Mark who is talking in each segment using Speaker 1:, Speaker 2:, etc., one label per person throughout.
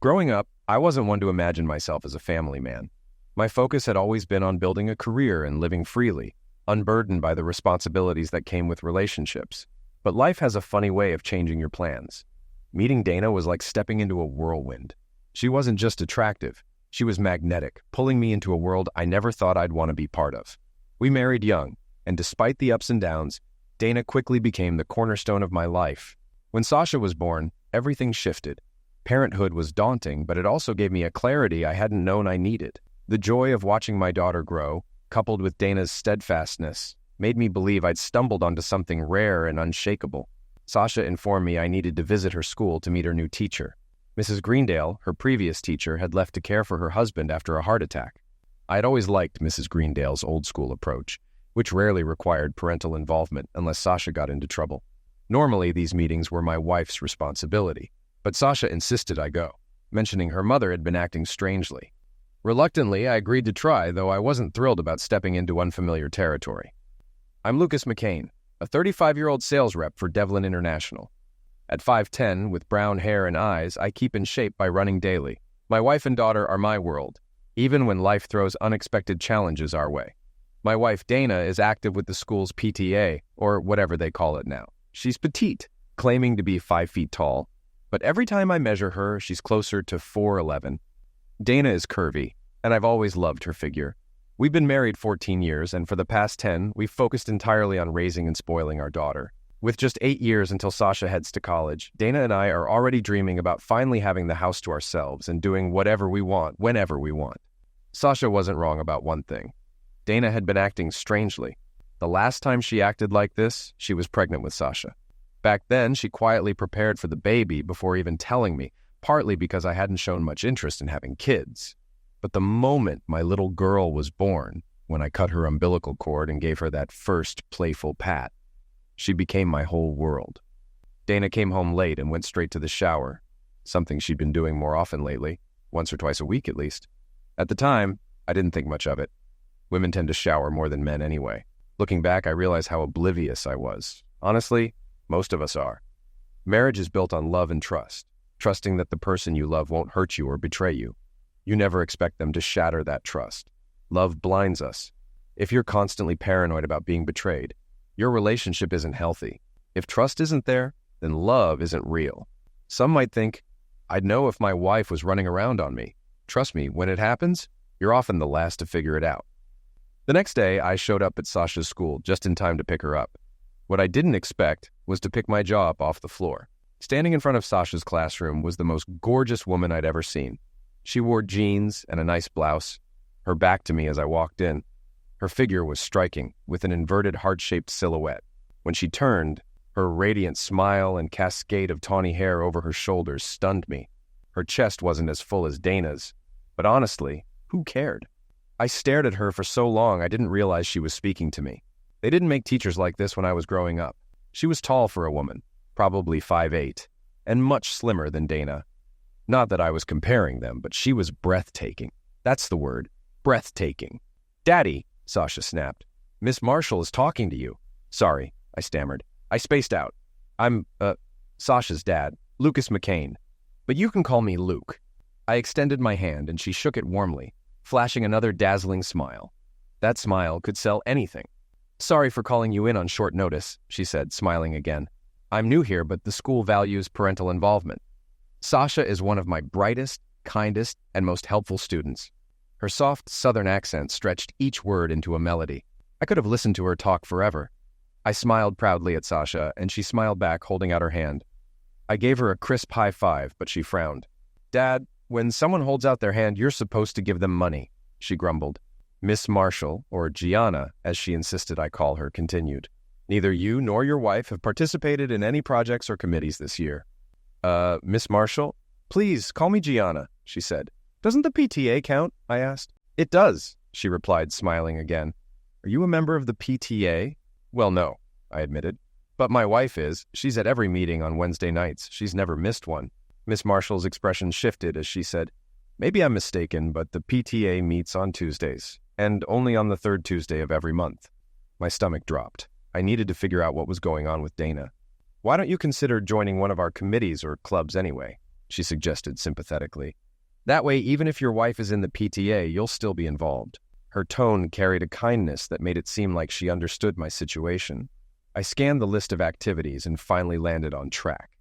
Speaker 1: Growing up, I wasn't one to imagine myself as a family man. My focus had always been on building a career and living freely, unburdened by the responsibilities that came with relationships. But life has a funny way of changing your plans. Meeting Dana was like stepping into a whirlwind. She wasn't just attractive, she was magnetic, pulling me into a world I never thought I'd want to be part of. We married young, and despite the ups and downs, Dana quickly became the cornerstone of my life. When Sasha was born, everything shifted. Parenthood was daunting, but it also gave me a clarity I hadn't known I needed. The joy of watching my daughter grow, coupled with Dana's steadfastness, made me believe I'd stumbled onto something rare and unshakable. Sasha informed me I needed to visit her school to meet her new teacher. Mrs. Greendale, her previous teacher, had left to care for her husband after a heart attack. I had always liked Mrs. Greendale's old-school approach, which rarely required parental involvement unless Sasha got into trouble. Normally, these meetings were my wife's responsibility, but Sasha insisted I go, mentioning her mother had been acting strangely. Reluctantly, I agreed to try, though I wasn't thrilled about stepping into unfamiliar territory. I'm Lucas McCain, a 35-year-old sales rep for Devlin International. At 5'10", with brown hair and eyes, I keep in shape by running daily. My wife and daughter are my world, even when life throws unexpected challenges our way. My wife Dana is active with the school's PTA, or whatever they call it now. She's petite, claiming to be 5 feet tall, but every time I measure her, she's closer to 4'11". Dana is curvy, and I've always loved her figure. We've been married 14 years, and for the past 10, we've focused entirely on raising and spoiling our daughter. With just 8 years until Sasha heads to college, Dana and I are already dreaming about finally having the house to ourselves and doing whatever we want, whenever we want. Sasha wasn't wrong about one thing. Dana had been acting strangely. The last time she acted like this, she was pregnant with Sasha. Back then, she quietly prepared for the baby before even telling me, partly because I hadn't shown much interest in having kids. But the moment my little girl was born, when I cut her umbilical cord and gave her that first playful pat, she became my whole world. Dana came home late and went straight to the shower, something she'd been doing more often lately, once or twice a week at least. At the time, I didn't think much of it. Women tend to shower more than men anyway. Looking back, I realize how oblivious I was. Honestly, most of us are. Marriage is built on love and trust, trusting that the person you love won't hurt you or betray you. You never expect them to shatter that trust. Love blinds us. If you're constantly paranoid about being betrayed, your relationship isn't healthy. If trust isn't there, then love isn't real. Some might think, I'd know if my wife was running around on me. Trust me, when it happens, you're often the last to figure it out. The next day, I showed up at Sasha's school just in time to pick her up. What I didn't expect was to pick my jaw up off the floor. Standing in front of Sasha's classroom was the most gorgeous woman I'd ever seen. She wore jeans and a nice blouse, her back to me as I walked in. Her figure was striking, with an inverted heart-shaped silhouette. When she turned, her radiant smile and cascade of tawny hair over her shoulders stunned me. Her chest wasn't as full as Dana's, but honestly, who cared? I stared at her for so long I didn't realize she was speaking to me. They didn't make teachers like this when I was growing up. She was tall for a woman, probably 5'8", and much slimmer than Dana. Not that I was comparing them, but she was breathtaking. That's the word, breathtaking. "Daddy," Sasha snapped, "Miss Marshall is talking to you." "Sorry," I stammered. I spaced out. "I'm, Sasha's dad, Lucas McCain. But you can call me Luke." I extended my hand and she shook it warmly, flashing another dazzling smile. That smile could sell anything. "Sorry for calling you in on short notice," she said, smiling again. "I'm new here, but the school values parental involvement. Sasha is one of my brightest, kindest, and most helpful students." Her soft southern accent stretched each word into a melody. I could have listened to her talk forever. I smiled proudly at Sasha, and she smiled back, holding out her hand. I gave her a crisp high five, but she frowned. "Dad, when someone holds out their hand, you're supposed to give them money," she grumbled. Miss Marshall, or Gianna, as she insisted I call her, continued. "Neither you nor your wife have participated in any projects or committees this year." Miss Marshall?" "Please, call me Gianna," she said. "Doesn't the PTA count?" I asked. "It does," she replied, smiling again. "Are you a member of the PTA?" "Well, no," I admitted. "But my wife is. She's at every meeting on Wednesday nights. She's never missed one." Miss Marshall's expression shifted as she said, "Maybe I'm mistaken, but the PTA meets on Tuesdays, and only on the third Tuesday of every month." My stomach dropped. I needed to figure out what was going on with Dana. "Why don't you consider joining one of our committees or clubs anyway?" she suggested sympathetically. That way, even if your wife is in the PTA, you'll still be involved. Her tone carried a kindness that made it seem like she understood my situation. I scanned the list of activities and finally landed on track.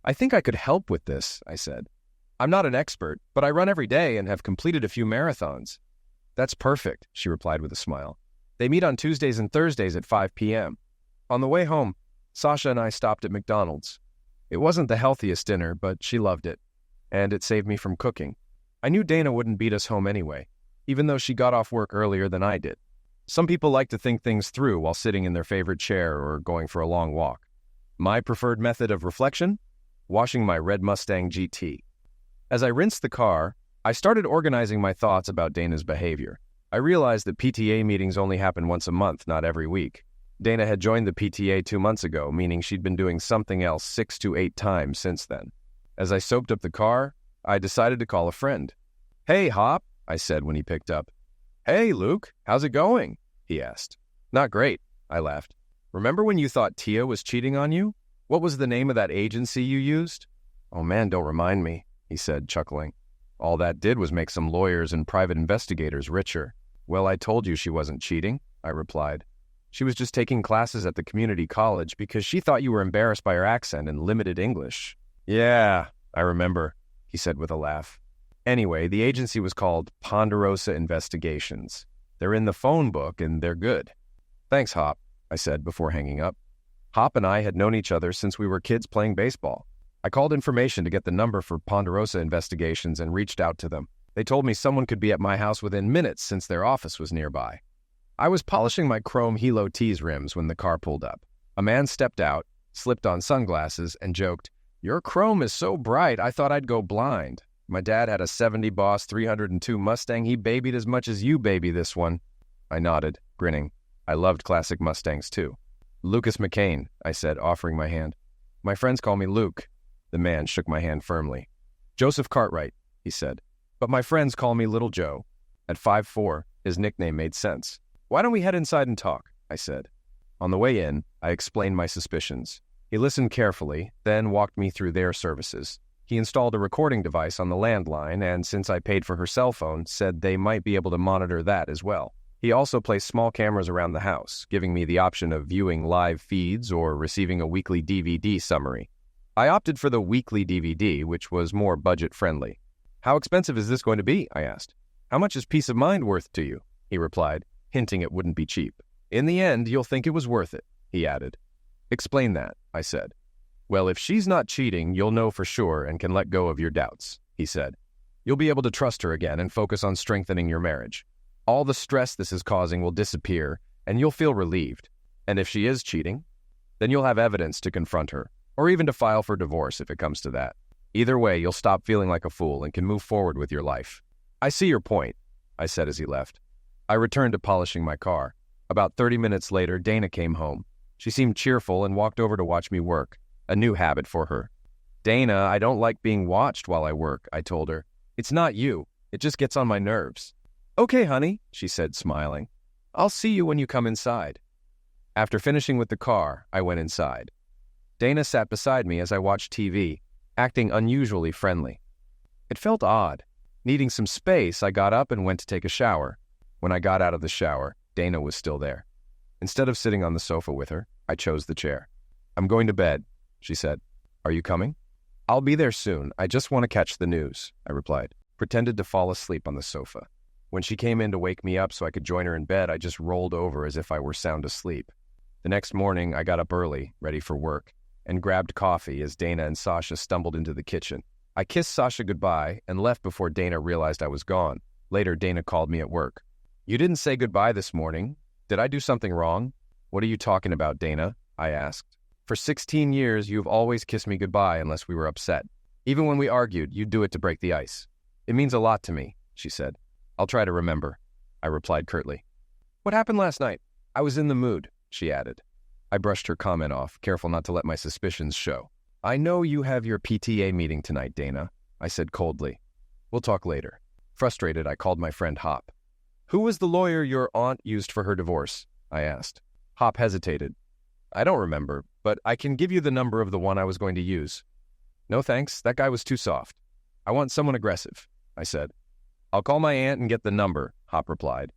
Speaker 1: I think I could help with this, I said. I'm not an expert, but I run every day and have completed a few marathons. That's perfect, she replied with a smile. They meet on Tuesdays and Thursdays at 5 p.m. On the way home, Sasha and I stopped at McDonald's. It wasn't the healthiest dinner, but she loved it, and it saved me from cooking. I knew Dana wouldn't beat us home anyway, even though she got off work earlier than I did. Some people like to think things through while sitting in their favorite chair or going for a long walk. My preferred method of reflection? Washing my red Mustang GT. As I rinsed the car, I started organizing my thoughts about Dana's behavior. I realized that PTA meetings only happen once a month, not every week. Dana had joined the PTA 2 months ago, meaning she'd been doing something else 6 to 8 times since then. As I soaped up the car, I decided to call a friend. Hey, Hop, I said when he picked up. Hey, Luke, how's it going? He asked. Not great, I laughed. Remember when you thought Tia was cheating on you? What was the name of that agency you used? Oh man, don't remind me, he said, chuckling. All that did was make some lawyers and private investigators richer. Well, I told you she wasn't cheating, I replied. She was just taking classes at the community college because she thought you were embarrassed by her accent and limited English. Yeah, I remember, he said with a laugh. Anyway, the agency was called Ponderosa Investigations. They're in the phone book and they're good. Thanks, Hop, I said before hanging up. Hop and I had known each other since we were kids playing baseball. I called information to get the number for Ponderosa Investigations and reached out to them. They told me someone could be at my house within minutes since their office was nearby. I was polishing my chrome Hilo T's rims when the car pulled up. A man stepped out, slipped on sunglasses, and joked, "Your chrome is so bright, I thought I'd go blind. My dad had a 70 Boss 302 Mustang. He babied as much as you baby this one." I nodded, grinning. I loved classic Mustangs, too. Lucas McCain, I said, offering my hand. My friends call me Luke. The man shook my hand firmly. Joseph Cartwright, he said. But my friends call me Little Joe. At 5'4", his nickname made sense. Why don't we head inside and talk? I said. On the way in, I explained my suspicions. He listened carefully, then walked me through their services. He installed a recording device on the landline, and since I paid for her cell phone, said they might be able to monitor that as well. He also placed small cameras around the house, giving me the option of viewing live feeds or receiving a weekly DVD summary. I opted for the weekly DVD, which was more budget-friendly. How expensive is this going to be? I asked. How much is peace of mind worth to you? He replied, hinting it wouldn't be cheap. In the end, you'll think it was worth it, he added. Explain that, I said. Well, if she's not cheating, you'll know for sure and can let go of your doubts, he said. You'll be able to trust her again and focus on strengthening your marriage. All the stress this is causing will disappear, and you'll feel relieved. And if she is cheating, then you'll have evidence to confront her, or even to file for divorce if it comes to that. Either way, you'll stop feeling like a fool and can move forward with your life. I see your point, I said as he left. I returned to polishing my car. About 30 minutes later, Dana came home. She seemed cheerful and walked over to watch me work, a new habit for her. Dana, I don't like being watched while I work, I told her. It's not you. It just gets on my nerves. Okay, honey, she said, smiling. I'll see you when you come inside. After finishing with the car, I went inside. Dana sat beside me as I watched TV, acting unusually friendly. It felt odd. Needing some space, I got up and went to take a shower. When I got out of the shower, Dana was still there. Instead of sitting on the sofa with her, I chose the chair. I'm going to bed, she said. Are you coming? I'll be there soon. I just want to catch the news, I replied, pretended to fall asleep on the sofa. When she came in to wake me up so I could join her in bed, I just rolled over as if I were sound asleep. The next morning, I got up early, ready for work, and grabbed coffee as Dana and Sasha stumbled into the kitchen. I kissed Sasha goodbye and left before Dana realized I was gone. Later, Dana called me at work. You didn't say goodbye this morning. Did I do something wrong? What are you talking about, Dana? I asked. For 16 years, you've always kissed me goodbye unless we were upset. Even when we argued, you'd do it to break the ice. It means a lot to me, she said. I'll try to remember, I replied curtly. What happened last night? I was in the mood, she added. I brushed her comment off, careful not to let my suspicions show. I know you have your PTA meeting tonight, Dana, I said coldly. We'll talk later. Frustrated, I called my friend Hop. Who was the lawyer your aunt used for her divorce? I asked. Hop hesitated. I don't remember, but I can give you the number of the one I was going to use. No thanks, that guy was too soft. I want someone aggressive, I said. I'll call my aunt and get the number, Hop replied.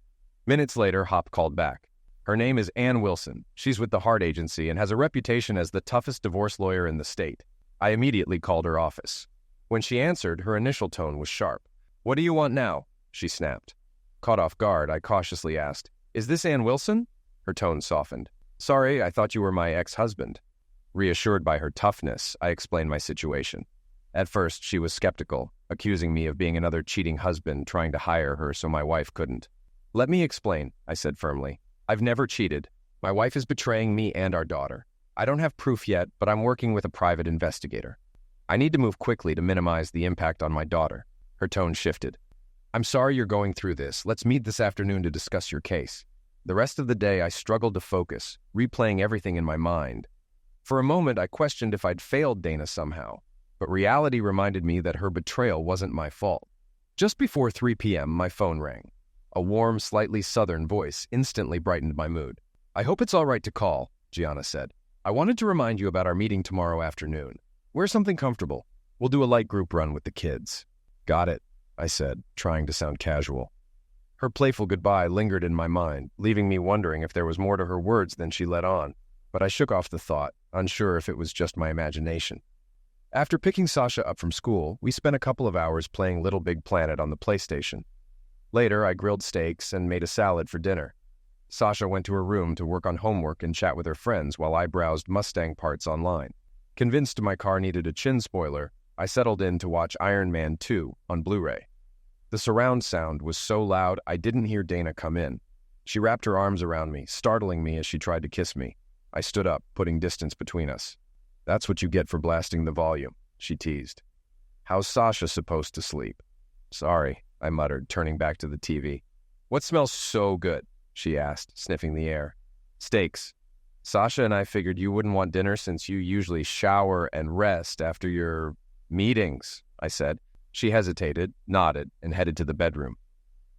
Speaker 1: Minutes later, Hop called back. Her name is Ann Wilson. She's with the Heart Agency and has a reputation as the toughest divorce lawyer in the state. I immediately called her office. When she answered, her initial tone was sharp. What do you want now? She snapped. Caught off guard, I cautiously asked, Is this Ann Wilson? Her tone softened. Sorry, I thought you were my ex-husband. Reassured by her toughness, I explained my situation. At first, she was skeptical, accusing me of being another cheating husband trying to hire her so my wife couldn't. Let me explain, I said firmly. I've never cheated. My wife is betraying me and our daughter. I don't have proof yet, but I'm working with a private investigator. I need to move quickly to minimize the impact on my daughter. Her tone shifted. I'm sorry you're going through this. Let's meet this afternoon to discuss your case. The rest of the day, I struggled to focus, replaying everything in my mind. For a moment, I questioned if I'd failed Dana somehow, but reality reminded me that her betrayal wasn't my fault. Just before 3 p.m., my phone rang. A warm, slightly southern voice instantly brightened my mood. I hope it's all right to call, Gianna said. I wanted to remind you about our meeting tomorrow afternoon. Wear something comfortable. We'll do a light group run with the kids. Got it, I said, trying to sound casual. Her playful goodbye lingered in my mind, leaving me wondering if there was more to her words than she let on. But I shook off the thought, unsure if it was just my imagination. After picking Sasha up from school, we spent a couple of hours playing Little Big Planet on the PlayStation. Later, I grilled steaks and made a salad for dinner. Sasha went to her room to work on homework and chat with her friends while I browsed Mustang parts online. Convinced my car needed a chin spoiler, I settled in to watch Iron Man 2 on Blu-ray. The surround sound was so loud I didn't hear Dana come in. She wrapped her arms around me, startling me as she tried to kiss me. I stood up, putting distance between us. That's what you get for blasting the volume, she teased. How's Sasha supposed to sleep? Sorry, I muttered, turning back to the TV. What smells so good? She asked, sniffing the air. Steaks. Sasha and I figured you wouldn't want dinner since you usually shower and rest after your meetings, I said. She hesitated, nodded, and headed to the bedroom.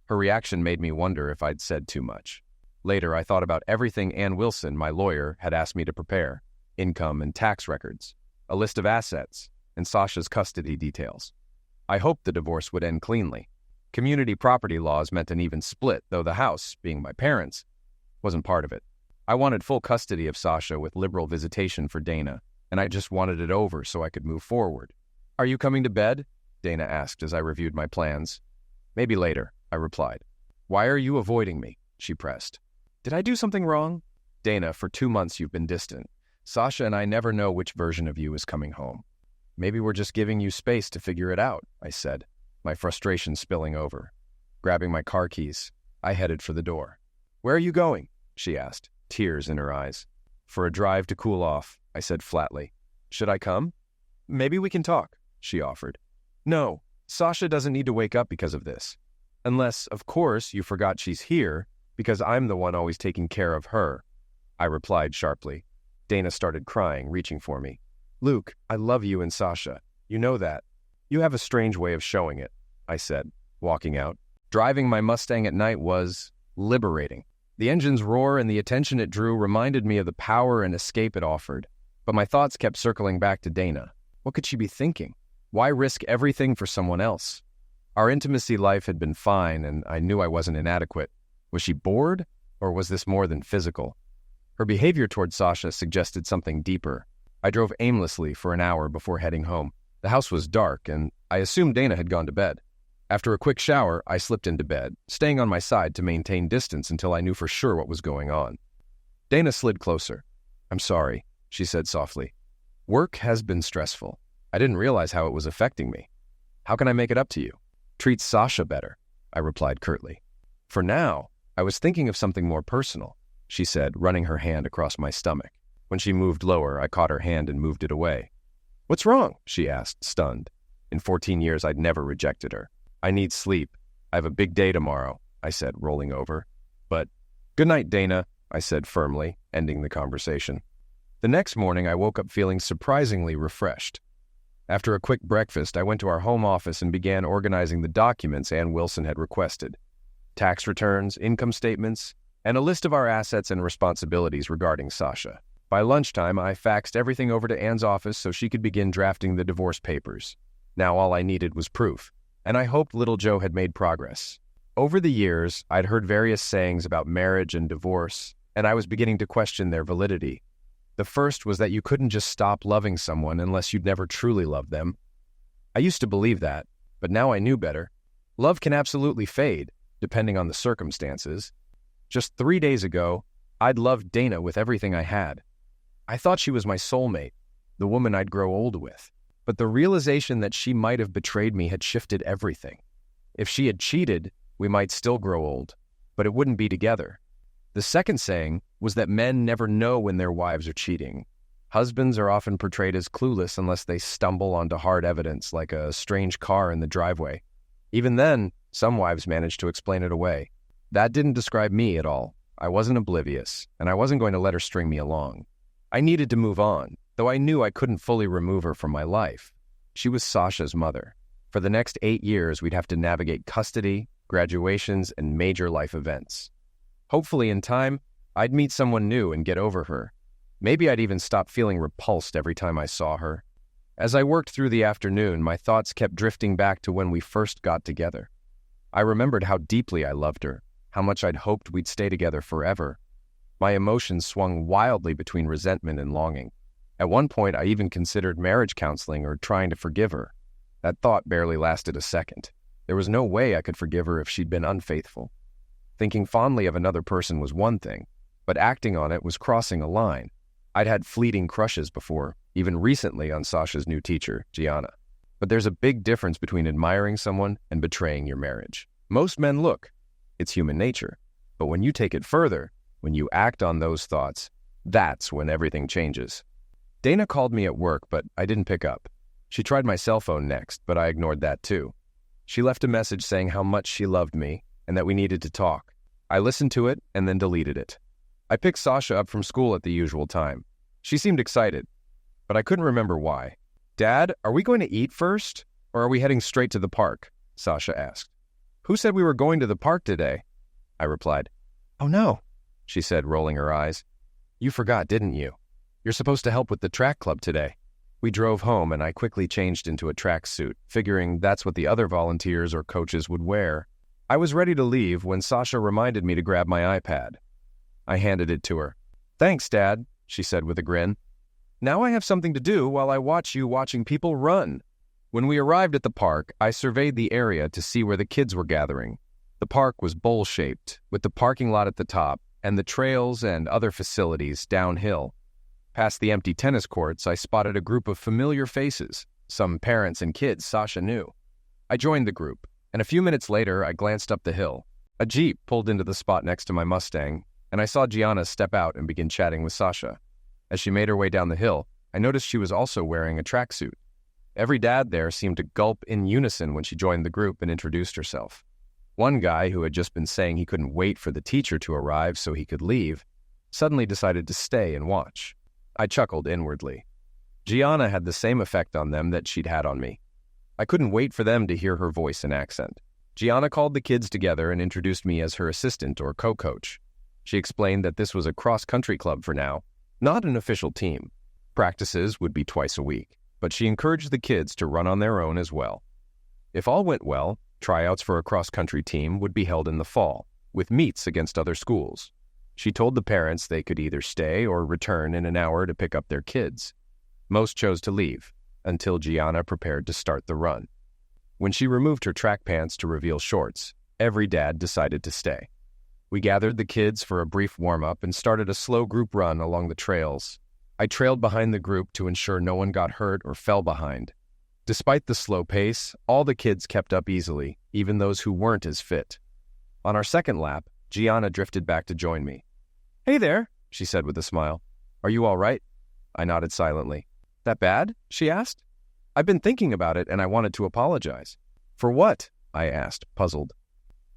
Speaker 1: Her reaction made me wonder if I'd said too much. Later, I thought about everything Ann Wilson, my lawyer, had asked me to prepare. Income and tax records, a list of assets, and Sasha's custody details. I hoped the divorce would end cleanly. Community property laws meant an even split, though the house, being my parents', wasn't part of it. I wanted full custody of Sasha with liberal visitation for Dana, and I just wanted it over so I could move forward. Are you coming to bed? Dana asked as I reviewed my plans. Maybe later, I replied. Why are you avoiding me? She pressed. Did I do something wrong? Dana, for 2 months you've been distant. Sasha and I never know which version of you is coming home. Maybe we're just giving you space to figure it out, I said, my frustration spilling over. Grabbing my car keys, I headed for the door. Where are you going? She asked, tears in her eyes. For a drive to cool off, I said flatly. Should I come? Maybe we can talk, she offered. No, Sasha doesn't need to wake up because of this. Unless, of course, you forgot she's here, because I'm the one always taking care of her, I replied sharply. Dana started crying, reaching for me. Luke, I love you and Sasha. You know that. You have a strange way of showing it, I said, walking out. Driving my Mustang at night was liberating. The engine's roar and the attention it drew reminded me of the power and escape it offered. But my thoughts kept circling back to Dana. What could she be thinking? Why risk everything for someone else? Our intimacy life had been fine, and I knew I wasn't inadequate. Was she bored, or was this more than physical? Her behavior toward Sasha suggested something deeper. I drove aimlessly for an hour before heading home. The house was dark, and I assumed Dana had gone to bed. After a quick shower, I slipped into bed, staying on my side to maintain distance until I knew for sure what was going on. Dana slid closer. I'm sorry, she said softly. Work has been stressful. I didn't realize how it was affecting me. How can I make it up to you? Treat Sasha better, I replied curtly. For now, I was thinking of something more personal, she said, running her hand across my stomach. When she moved lower, I caught her hand and moved it away. What's wrong? She asked, stunned. In 14 years, I'd never rejected her. I need sleep. I have a big day tomorrow, I said, rolling over. But, good night, Dana, I said firmly, ending the conversation. The next morning, I woke up feeling surprisingly refreshed. After a quick breakfast, I went to our home office and began organizing the documents Ann Wilson had requested. Tax returns, income statements, and a list of our assets and responsibilities regarding Sasha. By lunchtime, I faxed everything over to Anne's office so she could begin drafting the divorce papers. Now all I needed was proof, and I hoped little Joe had made progress. Over the years, I'd heard various sayings about marriage and divorce, and I was beginning to question their validity. The first was that you couldn't just stop loving someone unless you'd never truly loved them. I used to believe that, but now I knew better. Love can absolutely fade, depending on the circumstances. Just 3 days ago, I'd loved Dana with everything I had. I thought she was my soulmate, the woman I'd grow old with. But the realization that she might have betrayed me had shifted everything. If she had cheated, we might still grow old, but it wouldn't be together. The second saying was that men never know when their wives are cheating. Husbands are often portrayed as clueless unless they stumble onto hard evidence like a strange car in the driveway. Even then, some wives manage to explain it away. That didn't describe me at all. I wasn't oblivious, and I wasn't going to let her string me along. I needed to move on, though I knew I couldn't fully remove her from my life. She was Sasha's mother. For the next 8 years, we'd have to navigate custody, graduations, and major life events. Hopefully, in time, I'd meet someone new and get over her. Maybe I'd even stop feeling repulsed every time I saw her. As I worked through the afternoon, my thoughts kept drifting back to when we first got together. I remembered how deeply I loved her, how much I'd hoped we'd stay together forever. My emotions swung wildly between resentment and longing. At one point, I even considered marriage counseling or trying to forgive her. That thought barely lasted a second. There was no way I could forgive her if she'd been unfaithful. Thinking fondly of another person was one thing, but acting on it was crossing a line. I'd had fleeting crushes before, even recently on Sasha's new teacher, Gianna. But there's a big difference between admiring someone and betraying your marriage. Most men look. It's human nature. But when you take it further, when you act on those thoughts, that's when everything changes. Dana called me at work, but I didn't pick up. She tried my cell phone next, but I ignored that too. She left a message saying how much she loved me and that we needed to talk. I listened to it and then deleted it. I picked Sasha up from school at the usual time. She seemed excited, but I couldn't remember why. "Dad, are we going to eat first, or are we heading straight to the park?" Sasha asked. "Who said we were going to the park today?" I replied. "Oh no," she said, rolling her eyes. "You forgot, didn't you? You're supposed to help with the track club today." We drove home and I quickly changed into a tracksuit, figuring that's what the other volunteers or coaches would wear. I was ready to leave when Sasha reminded me to grab my iPad. I handed it to her. "Thanks, Dad," she said with a grin. "Now I have something to do while I watch you watching people run." When we arrived at the park, I surveyed the area to see where the kids were gathering. The park was bowl-shaped, with the parking lot at the top and the trails and other facilities downhill. Past the empty tennis courts, I spotted a group of familiar faces, some parents and kids Sasha knew. I joined the group, and a few minutes later, I glanced up the hill. A Jeep pulled into the spot next to my Mustang, and I saw Gianna step out and begin chatting with Sasha. As she made her way down the hill, I noticed she was also wearing a tracksuit. Every dad there seemed to gulp in unison when she joined the group and introduced herself. One guy, who had just been saying he couldn't wait for the teacher to arrive so he could leave, suddenly decided to stay and watch. I chuckled inwardly. Gianna had the same effect on them that she'd had on me. I couldn't wait for them to hear her voice and accent. Gianna called the kids together and introduced me as her assistant or co-coach. She explained that this was a cross-country club for now, not an official team. Practices would be twice a week, but she encouraged the kids to run on their own as well. If all went well, tryouts for a cross-country team would be held in the fall, with meets against other schools. She told the parents they could either stay or return in an hour to pick up their kids. Most chose to leave, until Gianna prepared to start the run. When she removed her track pants to reveal shorts, every dad decided to stay. We gathered the kids for a brief warm-up and started a slow group run along the trails. I trailed behind the group to ensure no one got hurt or fell behind. Despite the slow pace, all the kids kept up easily, even those who weren't as fit. On our second lap, Gianna drifted back to join me. "Hey there," she said with a smile. "Are you all right?" I nodded silently. "That bad?" she asked. "I've been thinking about it and I wanted to apologize." "For what?" I asked, puzzled.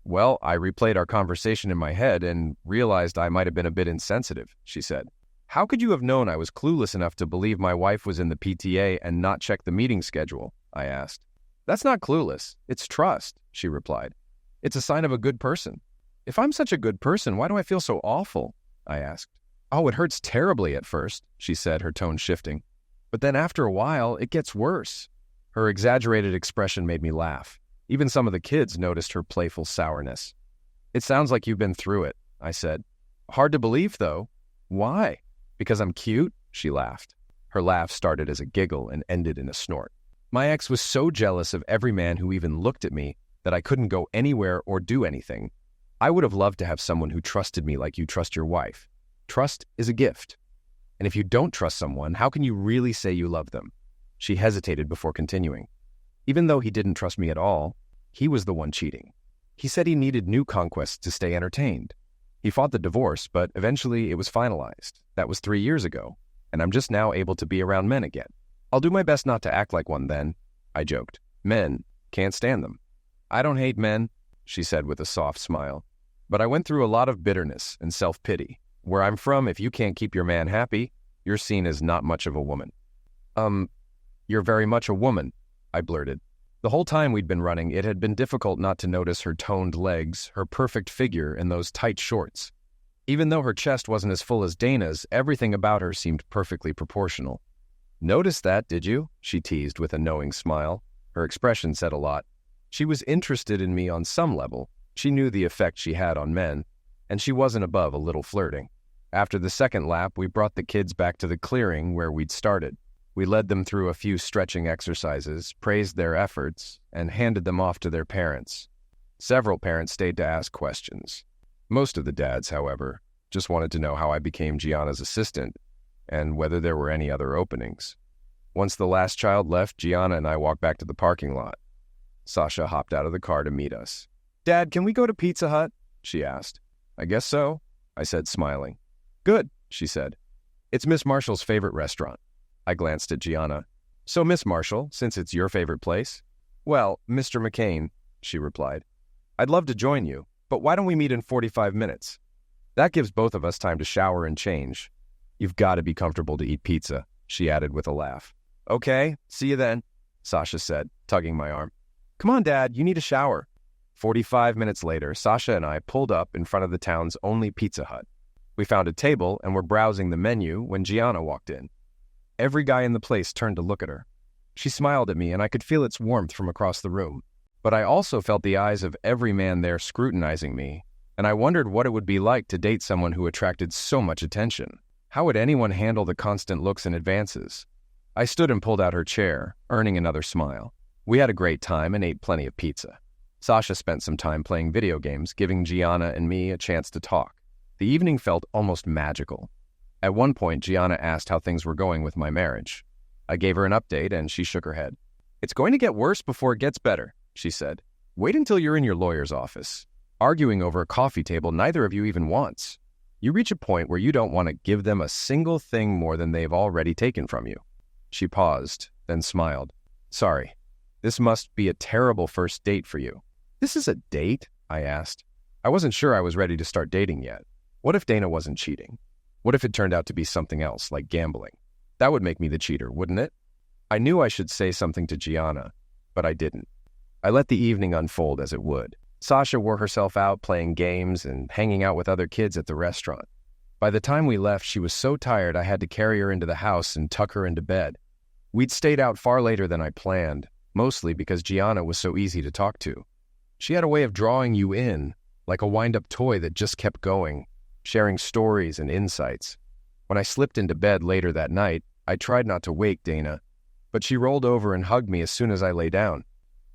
Speaker 1: "Well, I replayed our conversation in my head and realized I might have been a bit insensitive," she said. "How could you have known I was clueless enough to believe my wife was in the PTA and not check the meeting schedule?" I asked. "That's not clueless. It's trust," she replied. "It's a sign of a good person." "If I'm such a good person, why do I feel so awful?" I asked. "Oh, it hurts terribly at first," she said, her tone shifting. "But then after a while, it gets worse." Her exaggerated expression made me laugh. Even some of the kids noticed her playful sourness. "It sounds like you've been through it," I said. "Hard to believe, though." "Why? Because I'm cute?" she laughed. Her laugh started as a giggle and ended in a snort. "My ex was so jealous of every man who even looked at me that I couldn't go anywhere or do anything. I would have loved to have someone who trusted me like you trust your wife. Trust is a gift. And if you don't trust someone, how can you really say you love them?" She hesitated before continuing. "Even though he didn't trust me at all, he was the one cheating. He said he needed new conquests to stay entertained. He fought the divorce, but eventually it was finalized. That was 3 years ago, and I'm just now able to be around men again. I'll do my best not to act like one then," I joked. "Men, can't stand them." "I don't hate men," she said with a soft smile. "But I went through a lot of bitterness and self-pity. Where I'm from, if you can't keep your man happy, you're seen as not much of a woman." You're very much a woman," I blurted. The whole time we'd been running, it had been difficult not to notice her toned legs, her perfect figure, and those tight shorts. Even though her chest wasn't as full as Dana's, everything about her seemed perfectly proportional. "Noticed that, did you?" she teased with a knowing smile. Her expression said a lot. She was interested in me on some level. She knew the effect she had on men, and she wasn't above a little flirting. After the second lap, we brought the kids back to the clearing where we'd started. We led them through a few stretching exercises, praised their efforts, and handed them off to their parents. Several parents stayed to ask questions. Most of the dads, however, just wanted to know how I became Gianna's assistant and whether there were any other openings. Once the last child left, Gianna and I walked back to the parking lot. Sasha hopped out of the car to meet us. "Dad, can we go to Pizza Hut?" she asked. "I guess so," I said, smiling. "Good," she said. "It's Miss Marshall's favorite restaurant." I glanced at Gianna. "So, Miss Marshall, since it's your favorite place?" "Well, Mr. McCain," she replied. "I'd love to join you, but why don't we meet in 45 minutes? That gives both of us time to shower and change. You've got to be comfortable to eat pizza," she added with a laugh. "Okay, see you then," Sasha said, tugging my arm. "Come on, Dad, you need a shower." 45 minutes later, Sasha and I pulled up in front of the town's only Pizza Hut. We found a table and were browsing the menu when Gianna walked in. Every guy in the place turned to look at her. She smiled at me, and I could feel its warmth from across the room. But I also felt the eyes of every man there scrutinizing me, and I wondered what it would be like to date someone who attracted so much attention. How would anyone handle the constant looks and advances? I stood and pulled out her chair, earning another smile. We had a great time and ate plenty of pizza. Sasha spent some time playing video games, giving Gianna and me a chance to talk. The evening felt almost magical. At one point, Gianna asked how things were going with my marriage. I gave her an update, and she shook her head. "It's going to get worse before it gets better," she said. "Wait until you're in your lawyer's office. Arguing over a coffee table neither of you even wants. You reach a point where you don't want to give them a single thing more than they've already taken from you." She paused, then smiled. "Sorry, this must be a terrible first date for you." "This is a date?" I asked. I wasn't sure I was ready to start dating yet. What if Dana wasn't cheating? What if it turned out to be something else, like gambling? That would make me the cheater, wouldn't it? I knew I should say something to Gianna, but I didn't. I let the evening unfold as it would. Sasha wore herself out playing games and hanging out with other kids at the restaurant. By the time we left, she was so tired I had to carry her into the house and tuck her into bed. We'd stayed out far later than I planned, mostly because Gianna was so easy to talk to. She had a way of drawing you in, like a wind-up toy that just kept going, sharing stories and insights. When I slipped into bed later that night, I tried not to wake Dana, but she rolled over and hugged me as soon as I lay down.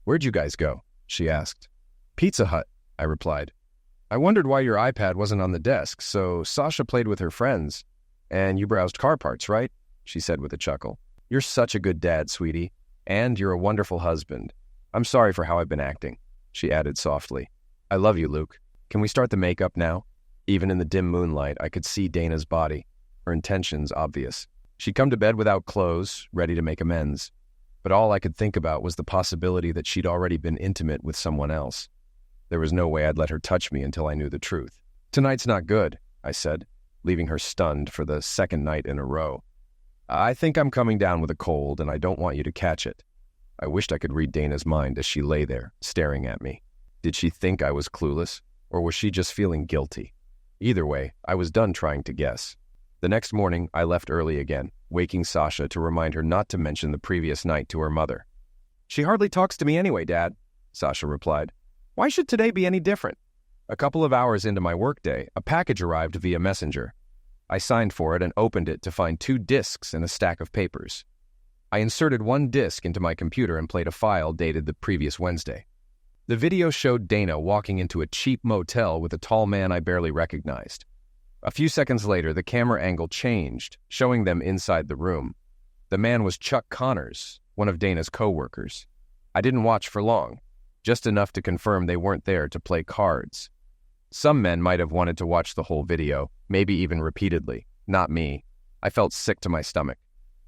Speaker 1: "Where'd you guys go?" she asked. "Pizza Hut," I replied. "I wondered why your iPad wasn't on the desk, so Sasha played with her friends. And you browsed car parts, right?" she said with a chuckle. "You're such a good dad, sweetie, and you're a wonderful husband. I'm sorry for how I've been acting," she added softly. "I love you, Luke. Can we start the makeup now?" Even in the dim moonlight, I could see Dana's body, her intentions obvious. She'd come to bed without clothes, ready to make amends. But all I could think about was the possibility that she'd already been intimate with someone else. There was no way I'd let her touch me until I knew the truth. "Tonight's not good," I said, leaving her stunned for the second night in a row. "I think I'm coming down with a cold, and I don't want you to catch it." I wished I could read Dana's mind as she lay there, staring at me. Did she think I was clueless, or was she just feeling guilty? Either way, I was done trying to guess. The next morning, I left early again, waking Sasha to remind her not to mention the previous night to her mother. "She hardly talks to me anyway, Dad," Sasha replied. "Why should today be any different?" A couple of hours into my workday, a package arrived via messenger. I signed for it and opened it to find 2 discs and a stack of papers. I inserted one disc into my computer and played a file dated the previous Wednesday. The video showed Dana walking into a cheap motel with a tall man I barely recognized. A few seconds later, the camera angle changed, showing them inside the room. The man was Chuck Connors, one of Dana's co-workers. I didn't watch for long, just enough to confirm they weren't there to play cards. Some men might have wanted to watch the whole video, maybe even repeatedly. Not me. I felt sick to my stomach.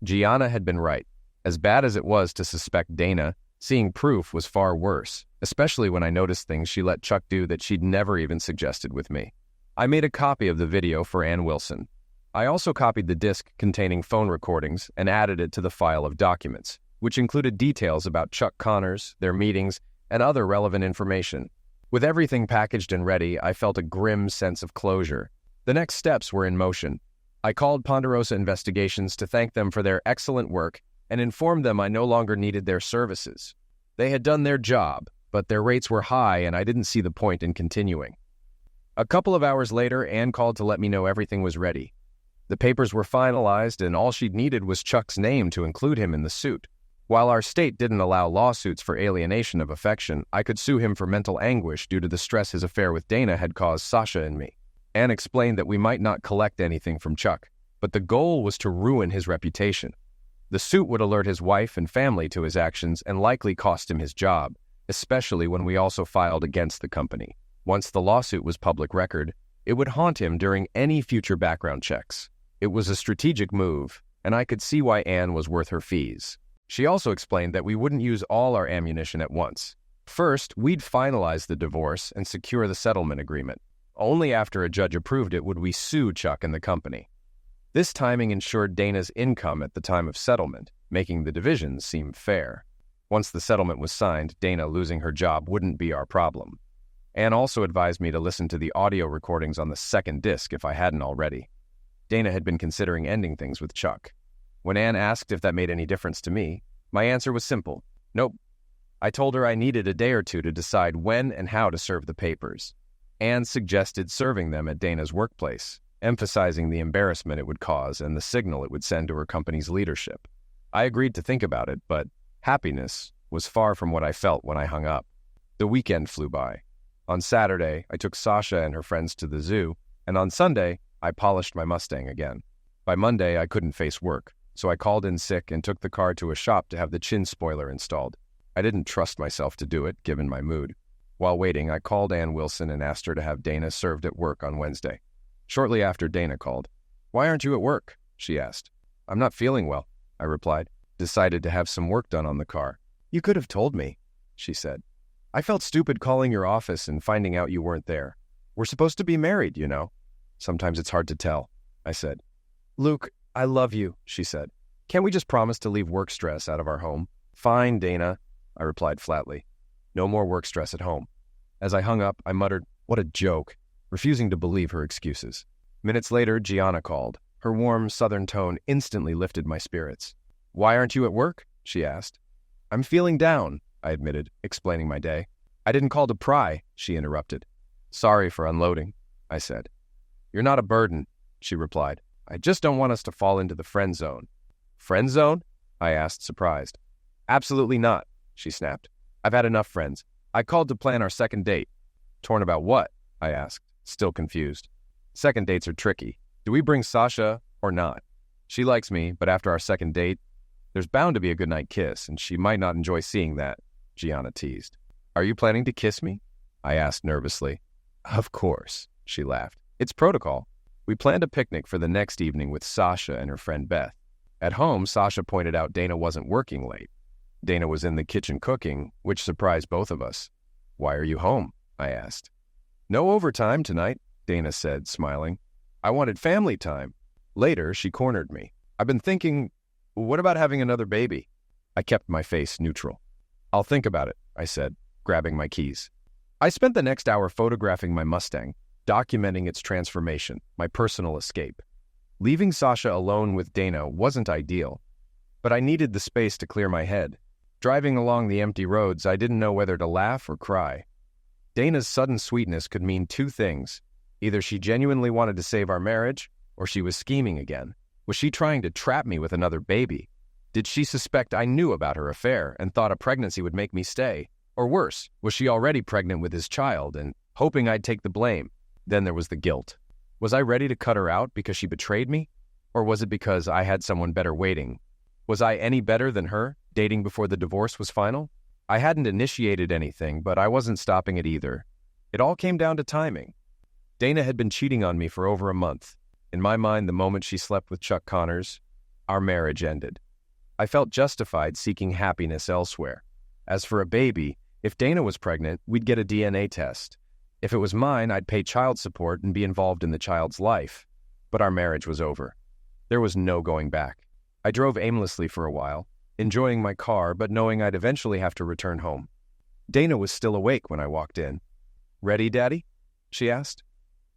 Speaker 1: Gianna had been right. As bad as it was to suspect Dana, seeing proof was far worse, especially when I noticed things she let Chuck do that she'd never even suggested with me. I made a copy of the video for Ann Wilson. I also copied the disc containing phone recordings and added it to the file of documents, which included details about Chuck Connors, their meetings, and other relevant information. With everything packaged and ready, I felt a grim sense of closure. The next steps were in motion. I called Ponderosa Investigations to thank them for their excellent work and informed them I no longer needed their services. They had done their job, but their rates were high and I didn't see the point in continuing. A couple of hours later, Ann called to let me know everything was ready. The papers were finalized and all she'd needed was Chuck's name to include him in the suit. While our state didn't allow lawsuits for alienation of affection, I could sue him for mental anguish due to the stress his affair with Dana had caused Sasha and me. Ann explained that we might not collect anything from Chuck, but the goal was to ruin his reputation. The suit would alert his wife and family to his actions and likely cost him his job, especially when we also filed against the company. Once the lawsuit was public record, it would haunt him during any future background checks. It was a strategic move, and I could see why Ann was worth her fees. She also explained that we wouldn't use all our ammunition at once. First, we'd finalize the divorce and secure the settlement agreement. Only after a judge approved it would we sue Chuck and the company. This timing ensured Dana's income at the time of settlement, making the divisions seem fair. Once the settlement was signed, Dana losing her job wouldn't be our problem. Ann also advised me to listen to the audio recordings on the second disc if I hadn't already. Dana had been considering ending things with Chuck. When Ann asked if that made any difference to me, my answer was simple: nope. I told her I needed a day or two to decide when and how to serve the papers. Ann suggested serving them at Dana's workplace, emphasizing the embarrassment it would cause and the signal it would send to her company's leadership. I agreed to think about it, but happiness was far from what I felt when I hung up. The weekend flew by. On Saturday, I took Sasha and her friends to the zoo, and on Sunday, I polished my Mustang again. By Monday, I couldn't face work, so I called in sick and took the car to a shop to have the chin spoiler installed. I didn't trust myself to do it, given my mood. While waiting, I called Ann Wilson and asked her to have Dana served at work on Wednesday. Shortly after, Dana called. "Why aren't you at work?" she asked. "I'm not feeling well," I replied. "Decided to have some work done on the car." "You could have told me," she said. "I felt stupid calling your office and finding out you weren't there. We're supposed to be married, you know." "Sometimes it's hard to tell," I said. "Luke, I love you," she said. "Can't we just promise to leave work stress out of our home?" "Fine, Dana," I replied flatly. No more work stress at home. As I hung up, I muttered, "What a joke," refusing to believe her excuses. Minutes later, Gianna called. Her warm southern tone instantly lifted my spirits. "Why aren't you at work?" she asked. "I'm feeling down," I admitted, explaining my day. "I didn't call to pry," she interrupted. "Sorry for unloading," I said. "You're not a burden," she replied. "I just don't want us to fall into the friend zone." "Friend zone?" I asked, surprised. "Absolutely not," she snapped. "I've had enough friends. I called to plan our second date." "Torn about what?" I asked, still confused. "Second dates are tricky. Do we bring Sasha or not? She likes me, but after our second date, there's bound to be a goodnight kiss, and she might not enjoy seeing that," Gianna teased. "Are you planning to kiss me?" I asked nervously. "Of course," she laughed. "It's protocol." We planned a picnic for the next evening with Sasha and her friend Beth. At home, Sasha pointed out Dana wasn't working late. Dana was in the kitchen cooking, which surprised both of us. "Why are you home?" I asked. "No overtime tonight," Dana said, smiling. "I wanted family time." Later, she cornered me. "I've been thinking, what about having another baby?" I kept my face neutral. "I'll think about it," I said, grabbing my keys. I spent the next hour photographing my Mustang, documenting its transformation, my personal escape. Leaving Sasha alone with Dana wasn't ideal, but I needed the space to clear my head. Driving along the empty roads, I didn't know whether to laugh or cry. Dana's sudden sweetness could mean two things. Either she genuinely wanted to save our marriage, or she was scheming again. Was she trying to trap me with another baby? Did she suspect I knew about her affair and thought a pregnancy would make me stay? Or worse, was she already pregnant with his child and hoping I'd take the blame? Then there was the guilt. Was I ready to cut her out because she betrayed me? Or was it because I had someone better waiting? Was I any better than her, dating before the divorce was final? I hadn't initiated anything, but I wasn't stopping it either. It all came down to timing. Dana had been cheating on me for over a month. In my mind, the moment she slept with Chuck Connors, our marriage ended. I felt justified seeking happiness elsewhere. As for a baby, if Dana was pregnant, we'd get a DNA test. If it was mine, I'd pay child support and be involved in the child's life. But our marriage was over. There was no going back. I drove aimlessly for a while, enjoying my car but knowing I'd eventually have to return home. Dana was still awake when I walked in. "Ready, Daddy?" she asked.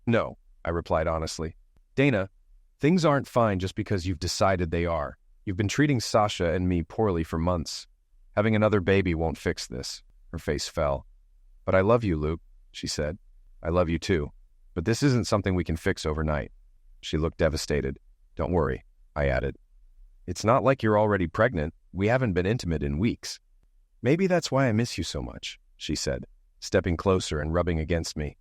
Speaker 1: "No," I replied honestly. "Dana, things aren't fine just because you've decided they are. You've been treating Sasha and me poorly for months. Having another baby won't fix this." Her face fell. "But I love you, Luke," she said. "I love you too. But this isn't something we can fix overnight." She looked devastated. "Don't worry," I added. "It's not like you're already pregnant. We haven't been intimate in weeks." "Maybe that's why I miss you so much," she said, stepping closer and rubbing against me.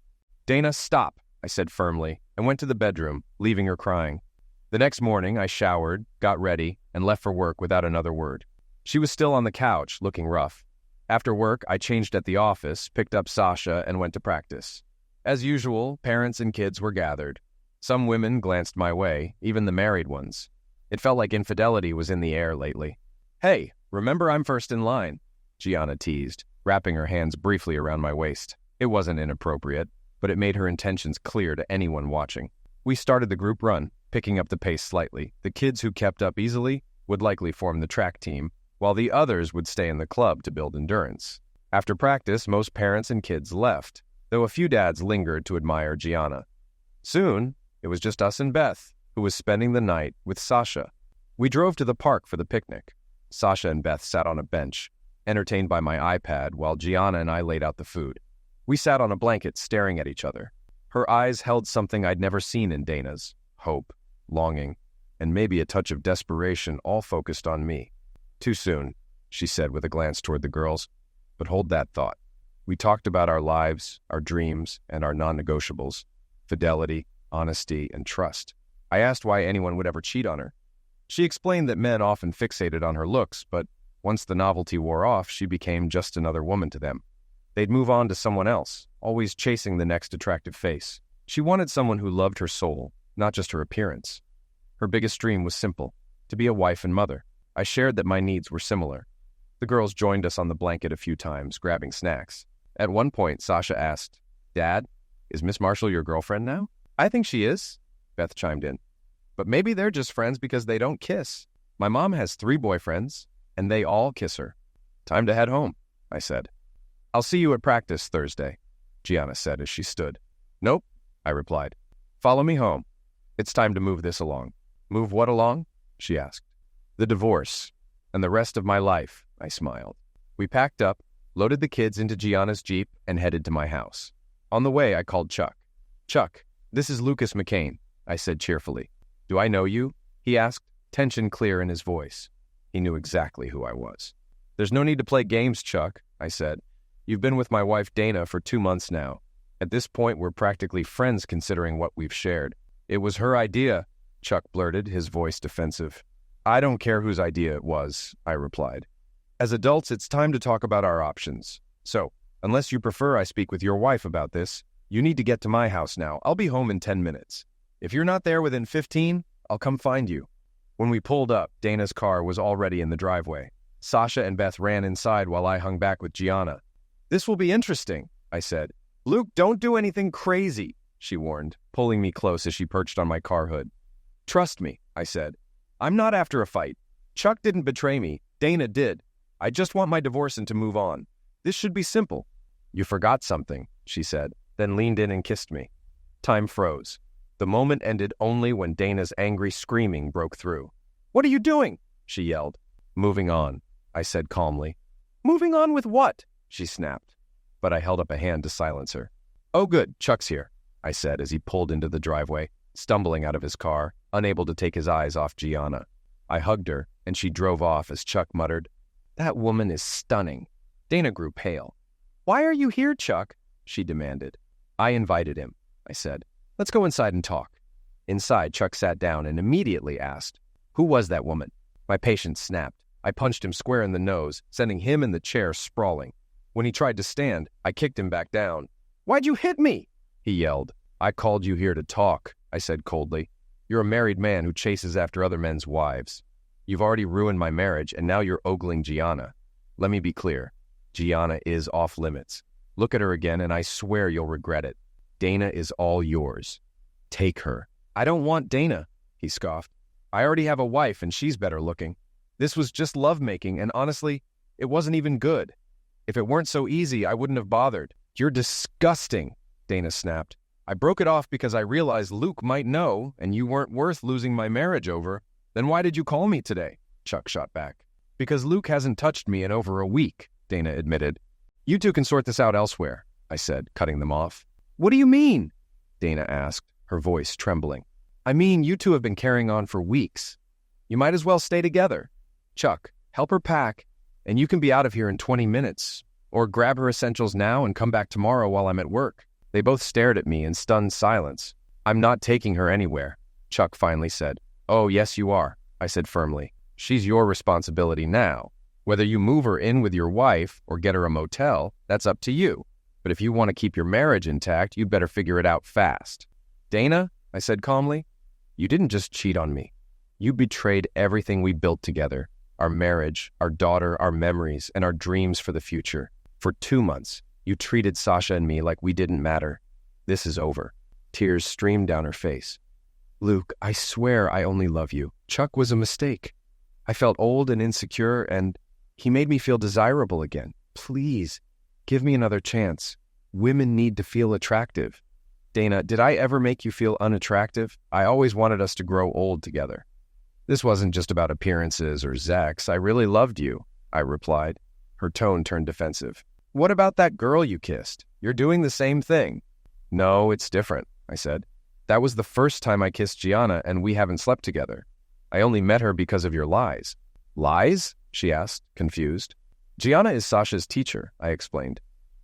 Speaker 1: "Dana, stop," I said firmly, and went to the bedroom, leaving her crying. The next morning, I showered, got ready, and left for work without another word. She was still on the couch, looking rough. After work, I changed at the office, picked up Sasha, and went to practice. As usual, parents and kids were gathered. Some women glanced my way, even the married ones. It felt like infidelity was in the air lately. "Hey, remember I'm first in line," Gianna teased, wrapping her hands briefly around my waist. It wasn't inappropriate, but it made her intentions clear to anyone watching. We started the group run, picking up the pace slightly. The kids who kept up easily would likely form the track team, while the others would stay in the club to build endurance. After practice, most parents and kids left, though a few dads lingered to admire Gianna. Soon, it was just us and Beth, who was spending the night with Sasha. We drove to the park for the picnic. Sasha and Beth sat on a bench, entertained by my iPad, while Gianna and I laid out the food. We sat on a blanket staring at each other. Her eyes held something I'd never seen in Dana's: hope, longing, and maybe a touch of desperation, all focused on me. "Too soon," she said with a glance toward the girls. "But hold that thought." We talked about our lives, our dreams, and our non-negotiables: fidelity, honesty, and trust. I asked why anyone would ever cheat on her. She explained that men often fixated on her looks, but once the novelty wore off, she became just another woman to them. They'd move on to someone else, always chasing the next attractive face. She wanted someone who loved her soul, not just her appearance. Her biggest dream was simple: to be a wife and mother. I shared that my needs were similar. The girls joined us on the blanket a few times, grabbing snacks. At one point, Sasha asked, "Dad, is Miss Marshall your girlfriend now?" "I think she is," Beth chimed in. "But maybe they're just friends because they don't kiss. My mom has 3 boyfriends, and they all kiss her." "Time to head home," I said. "I'll see you at practice Thursday," Gianna said as she stood. "Nope," I replied. "Follow me home. It's time to move this along." "Move what along?" she asked. "The divorce, and the rest of my life," I smiled. We packed up, loaded the kids into Gianna's Jeep, and headed to my house. On the way, I called Chuck. "Chuck, this is Lucas McCain," I said cheerfully. "Do I know you?" he asked, tension clear in his voice. He knew exactly who I was. "There's no need to play games, Chuck," I said. "You've been with my wife Dana for 2 months now. At this point, we're practically friends considering what we've shared." "It was her idea," Chuck blurted, his voice defensive. "I don't care whose idea it was," I replied. "As adults, it's time to talk about our options. So, unless you prefer I speak with your wife about this, you need to get to my house now. I'll be home in 10 minutes. If you're not there within 15, I'll come find you." When we pulled up, Dana's car was already in the driveway. Sasha and Beth ran inside while I hung back with Gianna. "This will be interesting," I said. "Luke, don't do anything crazy," she warned, pulling me close as she perched on my car hood. "Trust me," I said. "I'm not after a fight. Chuck didn't betray me. Dana did. I just want my divorce and to move on. This should be simple." "You forgot something," she said, then leaned in and kissed me. Time froze. The moment ended only when Dana's angry screaming broke through. "What are you doing?" she yelled. "Moving on," I said calmly. "Moving on with what?" she snapped. But I held up a hand to silence her. "Oh good, Chuck's here," I said as he pulled into the driveway, stumbling out of his car, unable to take his eyes off Gianna. I hugged her, and she drove off as Chuck muttered, "That woman is stunning." Dana grew pale. "Why are you here, Chuck?" she demanded. "I invited him," I said. "Let's go inside and talk." Inside, Chuck sat down and immediately asked, "Who was that woman?" My patience snapped. I punched him square in the nose, sending him and the chair sprawling. When he tried to stand, I kicked him back down. "Why'd you hit me?" he yelled. "I called you here to talk," I said coldly. "You're a married man who chases after other men's wives. You've already ruined my marriage, and now you're ogling Gianna. Let me be clear. Gianna is off limits. Look at her again, and I swear you'll regret it. Dana is all yours. Take her." "I don't want Dana," he scoffed. "I already have a wife, and she's better looking. This was just lovemaking, and honestly, it wasn't even good. If it weren't so easy, I wouldn't have bothered." "You're disgusting," Dana snapped. "I broke it off because I realized Luke might know, and you weren't worth losing my marriage over. Then why did you call me today?" Chuck shot back. "Because Luke hasn't touched me in over a week," Dana admitted. "You two can sort this out elsewhere," I said, cutting them off. "What do you mean?" Dana asked, her voice trembling. "I mean, you two have been carrying on for weeks. You might as well stay together. Chuck, help her pack, and you can be out of here in 20 minutes. Or grab her essentials now and come back tomorrow while I'm at work." They both stared at me in stunned silence. "I'm not taking her anywhere," Chuck finally said. "Oh, yes, you are," I said firmly. "She's your responsibility now. Whether you move her in with your wife or get her a motel, that's up to you. But if you want to keep your marriage intact, you'd better figure it out fast." "Dana," I said calmly, "you didn't just cheat on me. You betrayed everything we built together. Our marriage, our daughter, our memories, and our dreams for the future. For 2 months, you treated Sasha and me like we didn't matter. This is over." Tears streamed down her face. "Luke, I swear I only love you. Chuck was a mistake. I felt old and insecure, and he made me feel desirable again. Please, give me another chance. Women need to feel attractive." "Dana, did I ever make you feel unattractive? I always wanted us to grow old together." "This wasn't just about appearances or sex. I really loved you," I replied. Her tone turned defensive. "What about that girl you kissed? You're doing the same thing." "No, it's different," I said. "That was the first time I kissed Gianna, and we haven't slept together. I only met her because of your lies." "Lies?" she asked, confused. "Gianna is Sasha's teacher," I explained.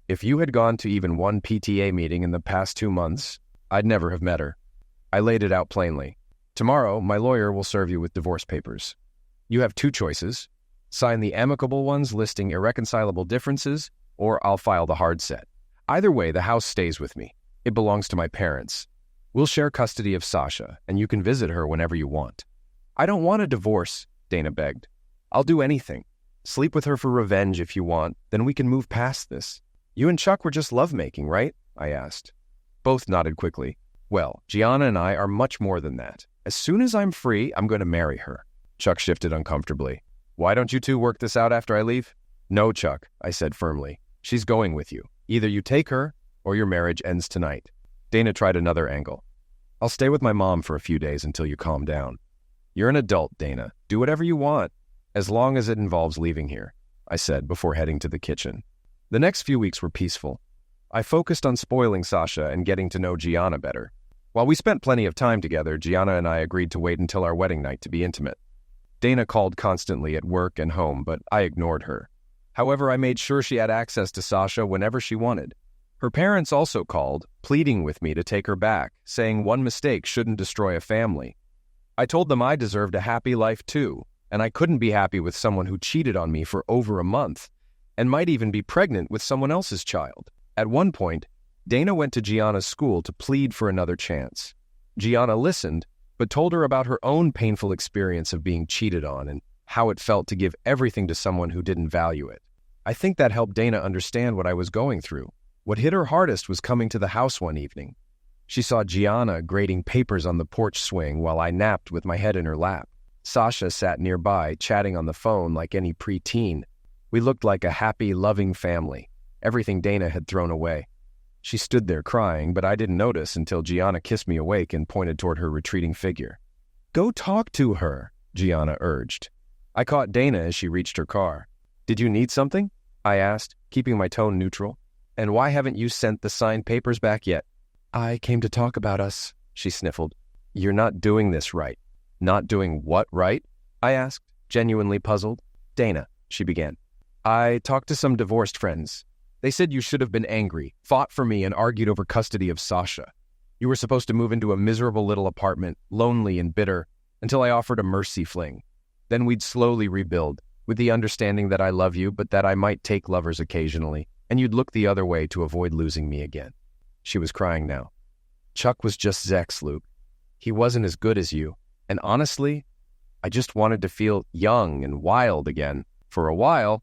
Speaker 1: "If you had gone to even one PTA meeting in the past 2 months, I'd never have met her." I laid it out plainly. "Tomorrow, my lawyer will serve you with divorce papers. You have 2 choices. Sign the amicable ones listing irreconcilable differences, or I'll file the hard set. Either way, the house stays with me. It belongs to my parents. We'll share custody of Sasha, and you can visit her whenever you want." "I don't want a divorce," Dana begged. "I'll do anything. Sleep with her for revenge if you want, then we can move past this. You and Chuck were just lovemaking, right?" I asked. Both nodded quickly. "Well, Gianna and I are much more than that. As soon as I'm free, I'm going to marry her." Chuck shifted uncomfortably. "Why don't you two work this out after I leave?" "No, Chuck," I said firmly. "She's going with you. Either you take her, or your marriage ends tonight." Dana tried another angle. "I'll stay with my mom for a few days until you calm down." "You're an adult, Dana. Do whatever you want, as long as it involves leaving here," I said before heading to the kitchen. The next few weeks were peaceful. I focused on spoiling Sasha and getting to know Gianna better. While we spent plenty of time together, Gianna and I agreed to wait until our wedding night to be intimate. Dana called constantly at work and home, but I ignored her. However, I made sure she had access to Sasha whenever she wanted. Her parents also called, pleading with me to take her back, saying one mistake shouldn't destroy a family. I told them I deserved a happy life too, and I couldn't be happy with someone who cheated on me for over a month, and might even be pregnant with someone else's child. At one point, Dana went to Gianna's school to plead for another chance. Gianna listened, but told her about her own painful experience of being cheated on and how it felt to give everything to someone who didn't value it. I think that helped Dana understand what I was going through. What hit her hardest was coming to the house one evening. She saw Gianna grading papers on the porch swing while I napped with my head in her lap. Sasha sat nearby, chatting on the phone like any preteen. We looked like a happy, loving family, everything Dana had thrown away. She stood there crying, but I didn't notice until Gianna kissed me awake and pointed toward her retreating figure. "Go talk to her," Gianna urged. I caught Dana as she reached her car. "Did you need something?" I asked, keeping my tone neutral. "And why haven't you sent the signed papers back yet?" "I came to talk about us," she sniffled. "You're not doing this right." "Not doing what right?" I asked, genuinely puzzled. "Dana," she began, "I talked to some divorced friends. They said you should have been angry, fought for me, and argued over custody of Sasha. You were supposed to move into a miserable little apartment, lonely and bitter, until I offered a mercy fling. Then we'd slowly rebuild, with the understanding that I love you, but that I might take lovers occasionally, and you'd look the other way to avoid losing me again." She was crying now. "Chuck was just Zex, Luke. He wasn't as good as you. And honestly, I just wanted to feel young and wild again. For a while,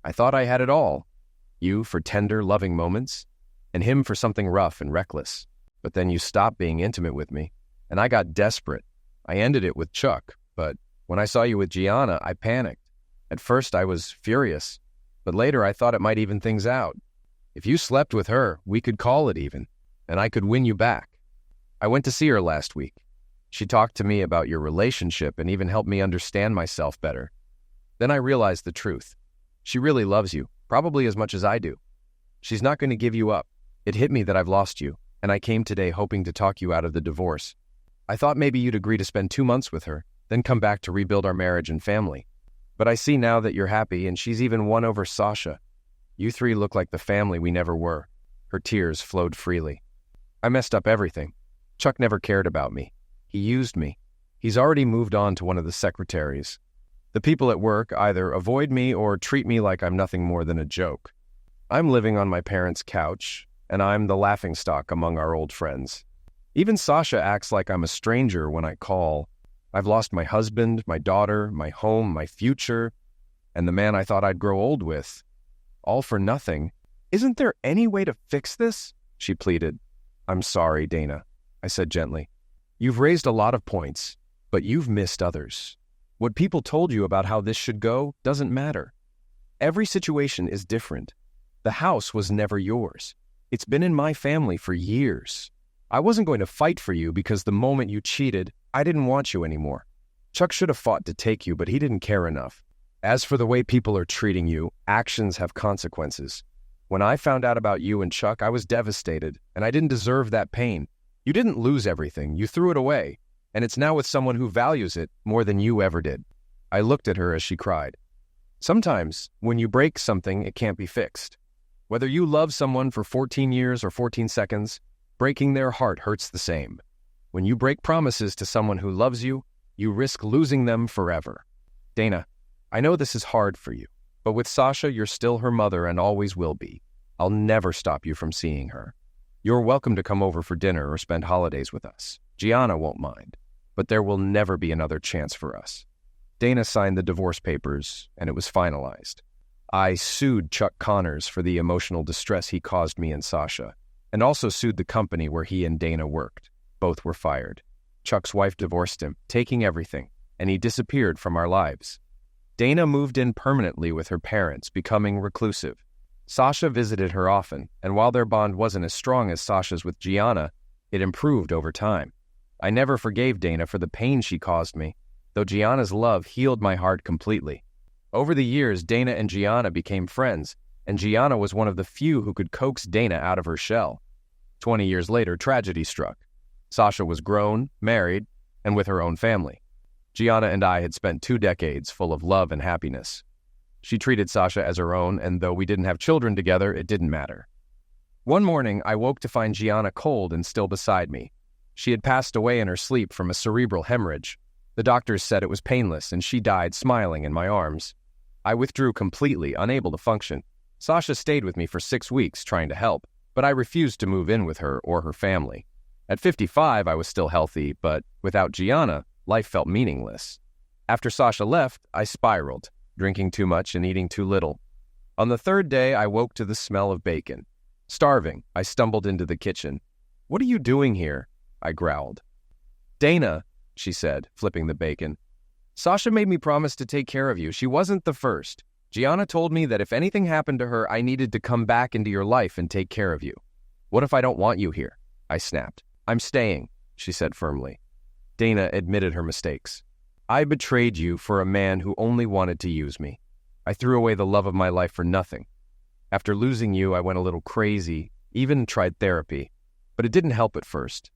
Speaker 1: I thought I had it all. You for tender, loving moments, and him for something rough and reckless. But then you stopped being intimate with me, and I got desperate. I ended it with Chuck, but when I saw you with Gianna, I panicked. At first, I was furious, but later I thought it might even things out. If you slept with her, we could call it even, and I could win you back. I went to see her last week. She talked to me about your relationship and even helped me understand myself better. Then I realized the truth. She really loves you, probably as much as I do. She's not going to give you up. It hit me that I've lost you, and I came today hoping to talk you out of the divorce. I thought maybe you'd agree to spend 2 months with her, then come back to rebuild our marriage and family. But I see now that you're happy, and she's even won over Sasha. You three look like the family we never were." Her tears flowed freely. "I messed up everything. Chuck never cared about me. He used me. He's already moved on to one of the secretaries. The people at work either avoid me or treat me like I'm nothing more than a joke. I'm living on my parents' couch, and I'm the laughingstock among our old friends. Even Sasha acts like I'm a stranger when I call. I've lost my husband, my daughter, my home, my future, and the man I thought I'd grow old with. All for nothing. Isn't there any way to fix this?" she pleaded. "I'm sorry, Dana," I said gently. "You've raised a lot of points, but you've missed others. What people told you about how this should go doesn't matter. Every situation is different. The house was never yours. It's been in my family for years. I wasn't going to fight for you because the moment you cheated, I didn't want you anymore. Chuck should have fought to take you, but he didn't care enough. As for the way people are treating you, actions have consequences. When I found out about you and Chuck, I was devastated, and I didn't deserve that pain. You didn't lose everything. You threw it away, and it's now with someone who values it more than you ever did." I looked at her as she cried. "Sometimes, when you break something, it can't be fixed. Whether you love someone for 14 years or 14 seconds, breaking their heart hurts the same. When you break promises to someone who loves you, you risk losing them forever. Dana, I know this is hard for you, but with Sasha, you're still her mother and always will be. I'll never stop you from seeing her. You're welcome to come over for dinner or spend holidays with us. Gianna won't mind, but there will never be another chance for us." Dana signed the divorce papers, and it was finalized. I sued Chuck Connors for the emotional distress he caused me and Sasha, and also sued the company where he and Dana worked. Both were fired. Chuck's wife divorced him, taking everything, and he disappeared from our lives. Dana moved in permanently with her parents, becoming reclusive. Sasha visited her often, and while their bond wasn't as strong as Sasha's with Gianna, it improved over time. I never forgave Dana for the pain she caused me, though Gianna's love healed my heart completely. Over the years, Dana and Gianna became friends, and Gianna was one of the few who could coax Dana out of her shell. 20 years later, tragedy struck. Sasha was grown, married, and with her own family. Gianna and I had spent 2 decades full of love and happiness. She treated Sasha as her own, and though we didn't have children together, it didn't matter. One morning, I woke to find Gianna cold and still beside me. She had passed away in her sleep from a cerebral hemorrhage. The doctors said it was painless, and she died smiling in my arms. I withdrew completely, unable to function. Sasha stayed with me for 6 weeks, trying to help, but I refused to move in with her or her family. At 55, I was still healthy, but without Gianna, life felt meaningless. After Sasha left, I spiraled, drinking too much and eating too little. On the 3rd day, I woke to the smell of bacon. Starving, I stumbled into the kitchen. "What are you doing here?" I growled. "Dana," she said, flipping the bacon. "Sasha made me promise to take care of you. She wasn't the first. Gianna told me that if anything happened to her, I needed to come back into your life and take care of you. What if I don't want you here? I snapped. I'm staying, she said firmly. Dana admitted her mistakes. I betrayed you for a man who only wanted to use me. I threw away the love of my life for nothing. After losing you, I went a little crazy, even tried therapy, but it didn't help at first.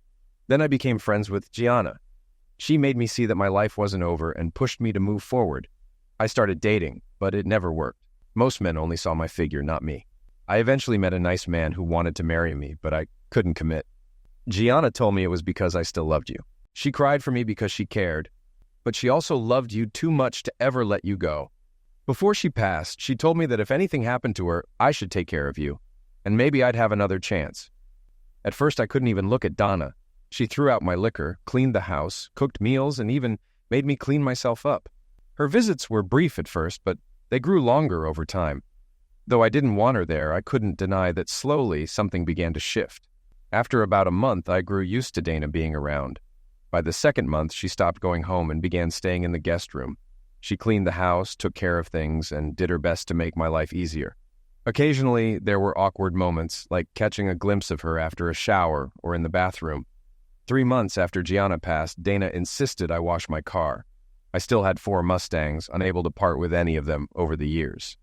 Speaker 1: Then I became friends with Gianna. She made me see that my life wasn't over and pushed me to move forward. I started dating, but it never worked. Most men only saw my figure, not me. I eventually met a nice man who wanted to marry me, but I couldn't commit. Gianna told me it was because I still loved you. She cried for me because she cared, but she also loved you too much to ever let you go. Before she passed, she told me that if anything happened to her, I should take care of you, and maybe I'd have another chance. At first, I couldn't even look at Donna. She threw out my liquor, cleaned the house, cooked meals, and even made me clean myself up. Her visits were brief at first, but they grew longer over time. Though I didn't want her there, I couldn't deny that slowly something began to shift. After about a month, I grew used to Dana being around. By the second month, she stopped going home and began staying in the guest room. She cleaned the house, took care of things, and did her best to make my life easier. Occasionally, there were awkward moments, like catching a glimpse of her after a shower or in the bathroom. 3 months after Gianna passed, Dana insisted I wash my car. I still had 4 Mustangs, unable to part with any of them over the years.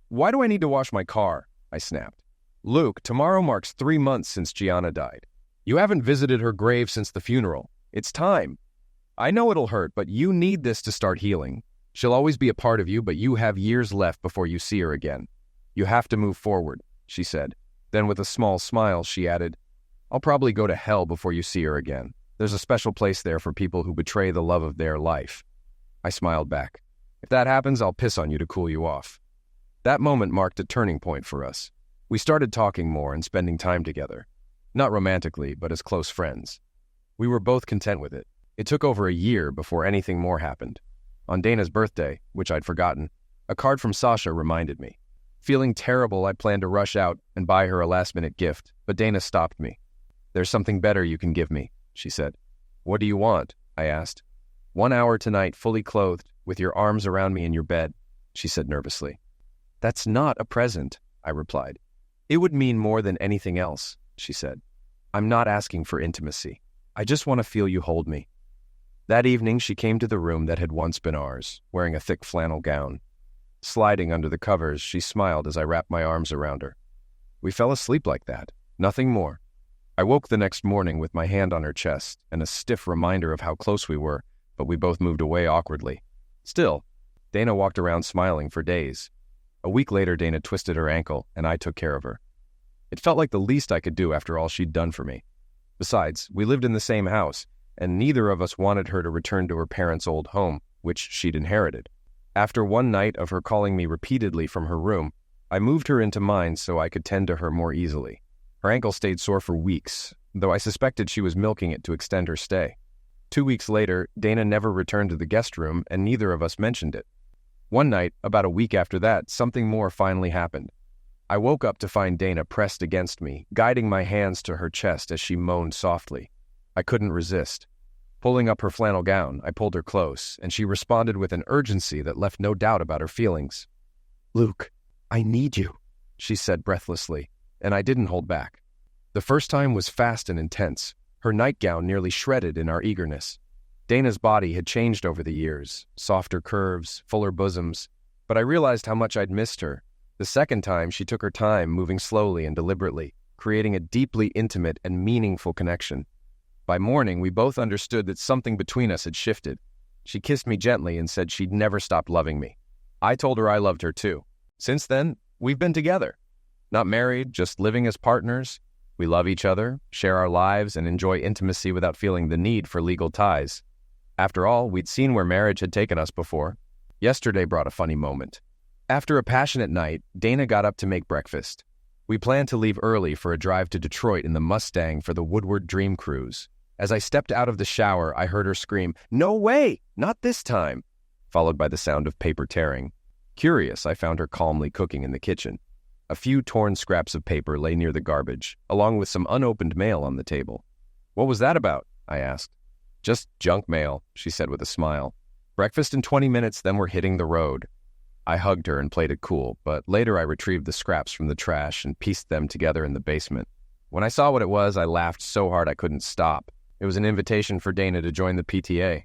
Speaker 1: Why do I need to wash my car? I snapped. Luke, tomorrow marks 3 months since Gianna died. You haven't visited her grave since the funeral. It's time. I know it'll hurt, but you need this to start healing. She'll always be a part of you, but you have years left before you see her again. You have to move forward, she said. Then with a small smile, she added, I'll probably go to hell before you see her again. There's a special place there for people who betray the love of their life. I smiled back. If that happens, I'll piss on you to cool you off. That moment marked a turning point for us. We started talking more and spending time together. Not romantically, but as close friends. We were both content with it. It took over a year before anything more happened. On Dana's birthday, which I'd forgotten, a card from Sasha reminded me. Feeling terrible, I planned to rush out and buy her a last-minute gift, but Dana stopped me. There's something better you can give me, she said. What do you want? I asked. 1 hour tonight, fully clothed, with your arms around me in your bed, she said nervously. That's not a present, I replied. It would mean more than anything else, she said. I'm not asking for intimacy. I just want to feel you hold me. That evening, she came to the room that had once been ours, wearing a thick flannel gown. Sliding under the covers, she smiled as I wrapped my arms around her. We fell asleep like that, nothing more. I woke the next morning with my hand on her chest and a stiff reminder of how close we were, but we both moved away awkwardly. Still, Dana walked around smiling for days. A week later, Dana twisted her ankle, and I took care of her. It felt like the least I could do after all she'd done for me. Besides, we lived in the same house, and neither of us wanted her to return to her parents' old home, which she'd inherited. After one night of her calling me repeatedly from her room, I moved her into mine so I could tend to her more easily. Her ankle stayed sore for weeks, though I suspected she was milking it to extend her stay. 2 weeks later, Dana never returned to the guest room, and neither of us mentioned it. One night, about a week after that, something more finally happened. I woke up to find Dana pressed against me, guiding my hands to her chest as she moaned softly. I couldn't resist. Pulling up her flannel gown, I pulled her close, and she responded with an urgency that left no doubt about her feelings. Luke, I need you, she said breathlessly, and I didn't hold back. The first time was fast and intense, her nightgown nearly shredded in our eagerness. Dana's body had changed over the years, softer curves, fuller bosoms, but I realized how much I'd missed her. The second time, she took her time, moving slowly and deliberately, creating a deeply intimate and meaningful connection. By morning, we both understood that something between us had shifted. She kissed me gently and said she'd never stop loving me. I told her I loved her too. Since then, we've been together. Not married, just living as partners. We love each other, share our lives, and enjoy intimacy without feeling the need for legal ties. After all, we'd seen where marriage had taken us before. Yesterday brought a funny moment. After a passionate night, Dana got up to make breakfast. We planned to leave early for a drive to Detroit in the Mustang for the Woodward Dream Cruise. As I stepped out of the shower, I heard her scream, "No way! Not this time!" followed by the sound of paper tearing. Curious, I found her calmly cooking in the kitchen. A few torn scraps of paper lay near the garbage, along with some unopened mail on the table. "What was that about?" I asked. "Just junk mail," she said with a smile. "Breakfast in 20 minutes, then we're hitting the road." I hugged her and played it cool, but later I retrieved the scraps from the trash and pieced them together in the basement. When I saw what it was, I laughed so hard I couldn't stop. It was an invitation for Dana to join the PTA.